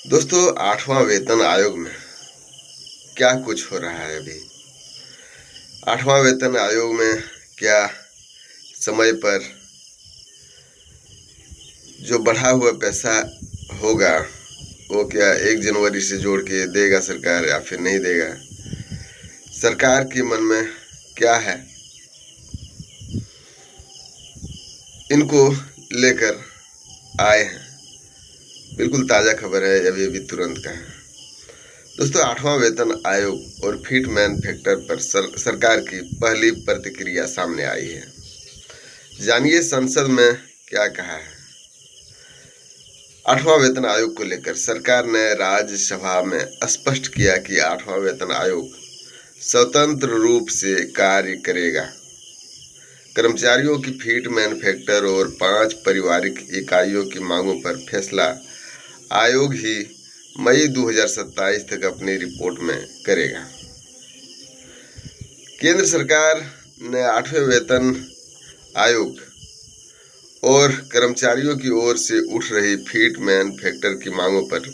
दोस्तों, 8वां वेतन आयोग में क्या कुछ हो रहा है अभी। 8वां वेतन आयोग में क्या समय पर जो बढ़ा हुआ पैसा होगा वो क्या 1 जनवरी से जोड़ के देगा सरकार या फिर नहीं देगा। सरकार के मन में क्या है, इनको लेकर आए हैं। बिल्कुल ताज़ा खबर है, अभी अभी तुरंत का है। दोस्तों, 8वां वेतन आयोग और फिटमैन फैक्टर पर सरकार की पहली प्रतिक्रिया सामने आई है। जानिए संसद में क्या कहा है। 8वां वेतन आयोग को लेकर सरकार ने राज्यसभा में स्पष्ट किया कि 8वां वेतन आयोग स्वतंत्र रूप से कार्य करेगा। कर्मचारियों की फीट मैन्युफैक्चर और 5 पारिवारिक इकाइयों की मांगों पर फैसला आयोग ही मई 2027 तक अपनी रिपोर्ट में करेगा। केंद्र सरकार ने 8वें वेतन आयोग और कर्मचारियों की ओर से उठ रही फीट मैन्युफैक्चर की मांगों पर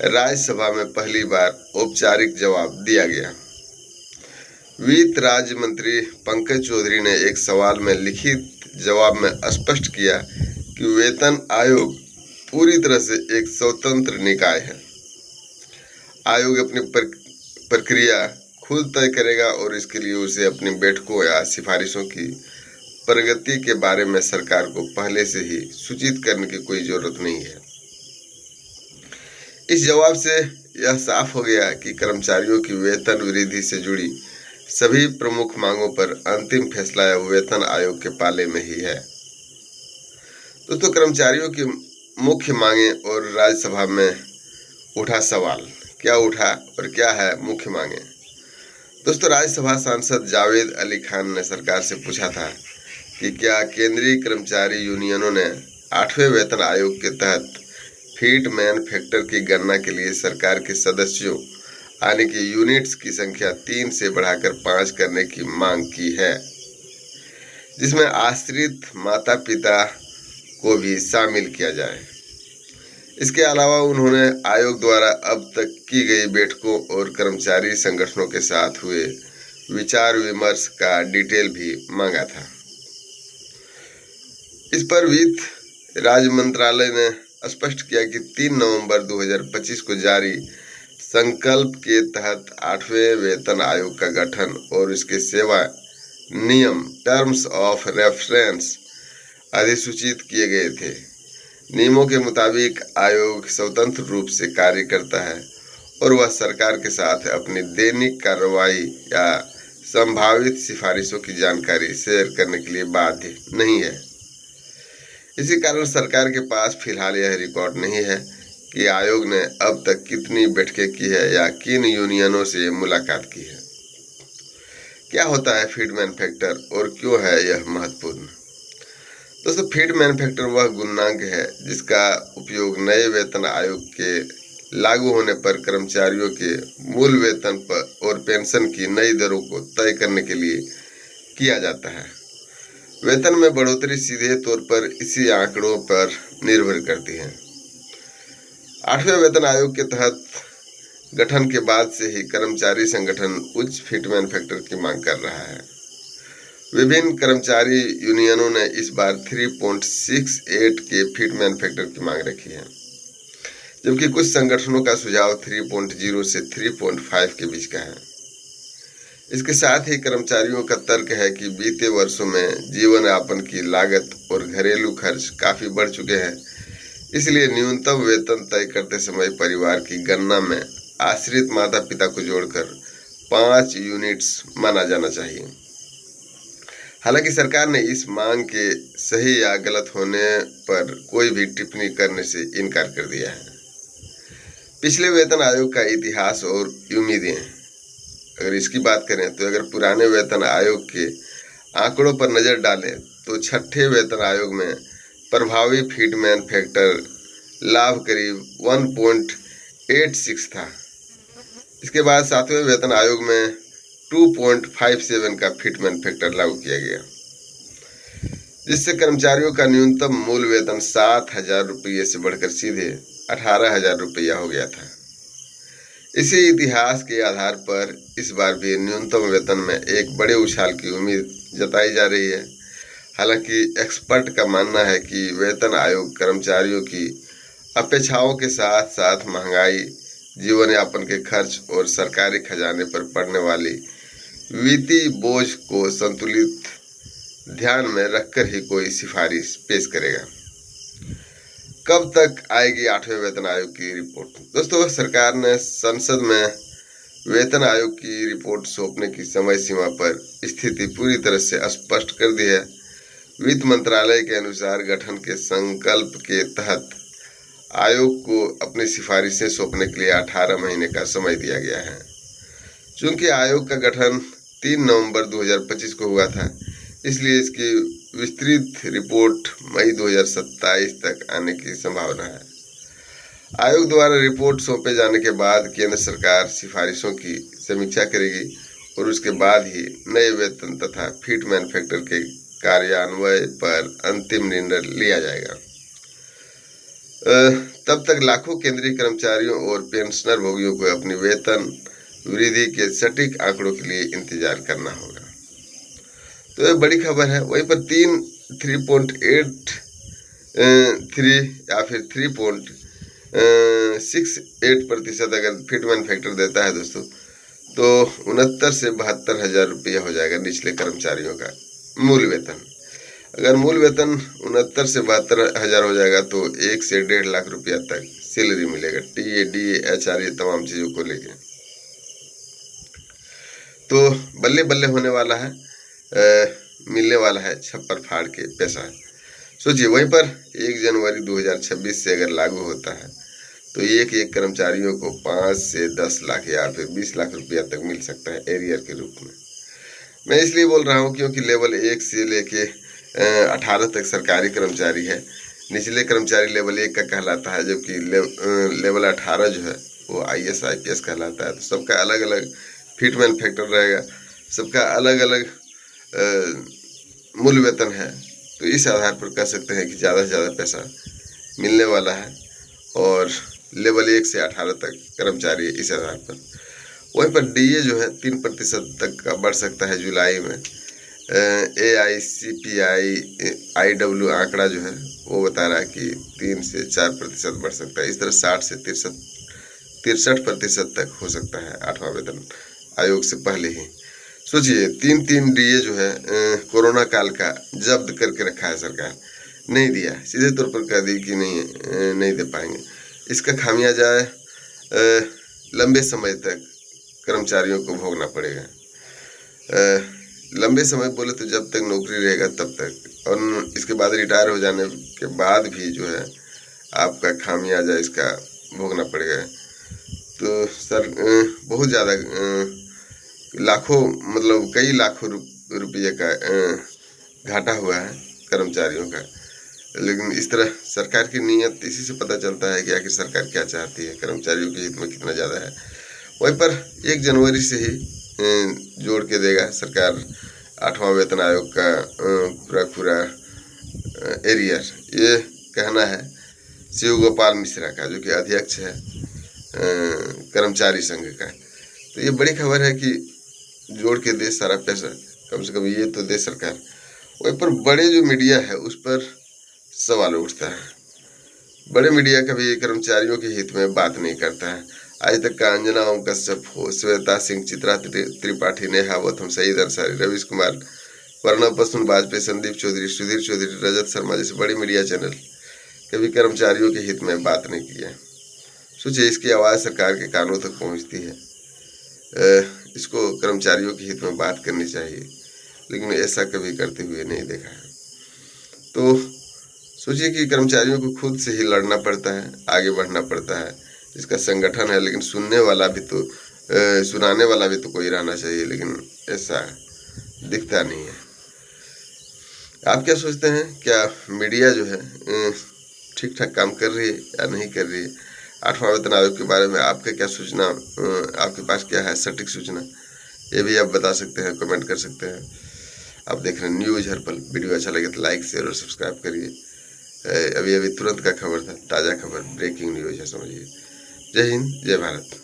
राज्यसभा में पहली बार औपचारिक जवाब दिया गया। वित्त राज्य मंत्री पंकज चौधरी ने एक सवाल में लिखित जवाब में स्पष्ट किया कि वेतन आयोग पूरी तरह से एक स्वतंत्र निकाय है। आयोग अपनी प्रक्रिया खुद तय करेगा और इसके लिए उसे अपनी बैठकों या सिफारिशों की प्रगति के बारे में सरकार को पहले से ही सूचित करने की कोई जरूरत नहीं है। इस जवाब से यह साफ हो गया कि कर्मचारियों की वेतन वृद्धि से जुड़ी सभी प्रमुख मांगों पर अंतिम फैसला वेतन आयोग के पाले में ही है। दोस्तों, कर्मचारियों की मुख्य मांगे और राज्यसभा में उठा सवाल क्या उठा और क्या है मुख्य मांगे। दोस्तों, राज्यसभा सांसद जावेद अली खान ने सरकार से पूछा था कि क्या केंद्रीय कर्मचारी यूनियनों ने 8वें वेतन आयोग के तहत फीट मैन्युफैक्चर की गणना के लिए सरकार के सदस्यों आने की यूनिट्स की संख्या 3 से बढ़ाकर 5 करने की मांग की है, जिसमें आश्रित माता पिता को भी शामिल किया जाए। इसके अलावा उन्होंने आयोग द्वारा अब तक की गई बैठकों और कर्मचारी संगठनों के साथ हुए विचार विमर्श का डिटेल भी मांगा था। इस पर वित्त राज्य मंत्रालय ने स्पष्ट किया कि 3 नवंबर 2025 को जारी संकल्प के तहत 8वें वेतन आयोग का गठन और इसके सेवा नियम टर्म्स ऑफ रेफरेंस अधिसूचित किए गए थे। नियमों के मुताबिक आयोग स्वतंत्र रूप से कार्य करता है और वह सरकार के साथ अपनी दैनिक कार्रवाई या संभावित सिफारिशों की जानकारी शेयर करने के लिए बाध्य नहीं है। इसी कारण सरकार के पास फिलहाल यह रिकॉर्ड नहीं है कि आयोग ने अब तक कितनी बैठकें की है या किन यूनियनों से मुलाकात की है। क्या होता है फीड मैन्युफैक्चर और क्यों है यह महत्वपूर्ण। दोस्तों, फीड मैन्युफैक्चर वह गुणांक है जिसका उपयोग नए वेतन आयोग के लागू होने पर कर्मचारियों के मूल वेतन पर और पेंशन की नई दरों को तय करने के लिए किया जाता है। वेतन में बढ़ोतरी सीधे तौर पर इसी आंकड़ों पर निर्भर करती है। 8वें वेतन आयोग के तहत गठन के बाद से ही कर्मचारी संगठन उच्च फीट मैन्युफैक्चर की मांग कर रहा है। विभिन्न कर्मचारी यूनियनों ने इस बार 3.68 के फीट मैन्युफैक्चर की मांग रखी है, जबकि कुछ संगठनों का सुझाव 3.0 से 3.5 के बीच का है। इसके साथ ही कर्मचारियों का तर्क है कि बीते वर्षों में जीवन यापन की लागत और घरेलू खर्च काफी बढ़ चुके हैं, इसलिए न्यूनतम वेतन तय करते समय परिवार की गणना में आश्रित माता पिता को जोड़कर 5 यूनिट्स माना जाना चाहिए। हालांकि सरकार ने इस मांग के सही या गलत होने पर कोई भी टिप्पणी करने से इनकार कर दिया है। पिछले वेतन आयोग का इतिहास और उम्मीदें, अगर इसकी बात करें तो अगर पुराने वेतन आयोग के आंकड़ों पर नजर डालें तो 6ठे वेतन आयोग में प्रभावी फीड मैन्युफैक्चर लाभ करीब 1.86 था। इसके बाद 7वें वेतन आयोग में 2.57 का फीड मैन्युफैक्चर लागू किया गया, जिससे कर्मचारियों का न्यूनतम मूल वेतन 7,000 रुपये से बढ़कर सीधे 18,000 रुपया हो गया था। इसी इतिहास के आधार पर इस बार भी न्यूनतम वेतन में एक बड़े उछाल की उम्मीद जताई जा रही है। हालांकि एक्सपर्ट का मानना है कि वेतन आयोग कर्मचारियों की अपेक्षाओं के साथ साथ महंगाई, जीवन यापन के खर्च और सरकारी खजाने पर पड़ने वाली वित्तीय बोझ को संतुलित ध्यान में रखकर ही कोई सिफारिश पेश करेगा। कब तक आएगी 8वें वेतन आयोग की रिपोर्ट? दोस्तों, सरकार ने संसद में वेतन आयोग की रिपोर्ट सौंपने की समय सीमा पर स्थिति पूरी तरह से स्पष्ट कर दी है। वित्त मंत्रालय के अनुसार गठन के संकल्प के तहत आयोग को अपनी सिफारिशें सौंपने के लिए 18 महीने का समय दिया गया है। चूंकि आयोग का गठन 3 नवंबर 2025 को हुआ था, इसलिए इसकी विस्तृत रिपोर्ट मई 2027 तक आने की संभावना है। आयोग द्वारा रिपोर्ट सौंपे जाने के बाद केंद्र सरकार सिफारिशों की समीक्षा करेगी और उसके बाद ही नए वेतन तथा फिट मैन्युफैक्चर के कार्यान्वयन पर अंतिम निर्णय लिया जाएगा। तब तक लाखों केंद्रीय कर्मचारियों और पेंशनर भोगियों को अपनी वेतन वृद्धि के सटीक आंकड़ों के लिए इंतजार करना होगा। तो ये बड़ी खबर है। वहीं पर 3.83 या फिर 3.68% अगर फिट मैन्युफैक्चर देता है दोस्तों, तो 69 से 72,000 रुपया हो जाएगा निचले कर्मचारियों का मूल वेतन। अगर मूल वेतन 69 से 72,000 हो जाएगा तो 1 से 1.5 लाख रुपया तक सैलरी मिलेगा, टीए, डीए, एचआरए तमाम चीज़ों को लेके। तो बल्ले बल्ले होने वाला है, मिलने वाला है छप्पर फाड़ के पैसा। सोचिए, वहीं पर 1 जनवरी 2026 से अगर लागू होता है तो एक कर्मचारियों को 5 से 10 लाख या फिर 20 लाख रुपया तक मिल सकता है एरियर के रूप में। मैं इसलिए बोल रहा हूँ क्योंकि लेवल 1 से लेके 18 तक सरकारी कर्मचारी है। निचले कर्मचारी लेवल 1 का कहलाता है, जबकि लेवल 18 जो है वो IAS IPS कहलाता है। तो सबका अलग अलग फिट मैन्युफैक्चर रहेगा, सबका अलग अलग मूल वेतन है। तो इस आधार पर कह सकते हैं कि ज़्यादा से ज़्यादा पैसा मिलने वाला है और लेवल 1 से 18 तक कर्मचारी इस आधार पर। वहीं पर DA जो है 3% तक का बढ़ सकता है जुलाई में। AICPI IW आंकड़ा जो है वो बता रहा है कि 3 से 4% बढ़ सकता है। इस तरह 60 से 63% तक हो सकता है 8वां वेतन आयोग से पहले ही। सोचिए, 3 DA जो है कोरोना काल का जब्त करके रखा है सरकार, नहीं दिया, सीधे तौर पर कह दी कि नहीं दे पाएंगे। इसका खामियाजा लंबे समय तक कर्मचारियों को भोगना पड़ेगा। लंबे समय बोले तो जब तक नौकरी रहेगा तब तक, और इसके बाद रिटायर हो जाने के बाद भी जो है आपका खामियाजा इसका भोगना पड़ेगा। तो सर बहुत ज़्यादा लाखों, मतलब कई लाखों रुपये का घाटा हुआ है कर्मचारियों का। लेकिन इस तरह सरकार की नीयत इसी से पता चलता है कि आखिर सरकार क्या चाहती है, कर्मचारियों के हित में कितना ज़्यादा है। वहीं पर 1 जनवरी से ही जोड़ के देगा सरकार 8वां वेतन आयोग का पूरा एरियर। ये कहना है शिव गोपाल मिश्रा का, जो कि अध्यक्ष है कर्मचारी संघ का। तो ये बड़ी खबर है कि जोड़ के दे सारा पैसा, कम से कम ये तो दे सरकार। वहीं पर बड़े जो मीडिया है उस पर सवाल उठता है। बड़े मीडिया कभी कर्मचारियों के हित में बात नहीं करता है। आज तक का अंजना ओम कश्यप हो, श्वेता सिंह, चित्रा त्रिपाठी, नेहा वोथम, सईद अंसारी, रवीश कुमार, प्रणव पसुन, वाजपेयी, संदीप चौधरी, सुधीर चौधरी, रजत शर्मा जैसे बड़ी मीडिया चैनल कभी कर्मचारियों के हित में बात नहीं किया। सोचिए, इसकी आवाज़ सरकार के कानों तक पहुंचती है। इसको कर्मचारियों के हित में बात करनी चाहिए, लेकिन ऐसा कभी करते हुए नहीं देखा है। तो सोचिए कि कर्मचारियों को खुद से ही लड़ना पड़ता है, आगे बढ़ना पड़ता है। इसका संगठन है, लेकिन सुनाने वाला भी तो कोई रहना चाहिए, लेकिन ऐसा दिखता नहीं है। आप क्या सोचते हैं, क्या मीडिया जो है ठीक ठाक काम कर रही है या नहीं कर रही है? 8वां वेतन आयोग के बारे में आपका क्या सूचना, आपके पास क्या है सटीक सूचना, ये भी आप बता सकते हैं, कमेंट कर सकते हैं। आप देख रहे हैं न्यूज़ हर पल। वीडियो अच्छा लगे तो लाइक शेयर और सब्सक्राइब करिए। अभी अभी तुरंत का खबर था, ताज़ा खबर, ब्रेकिंग न्यूज़ है समझिए। जय हिंद, जय भारत।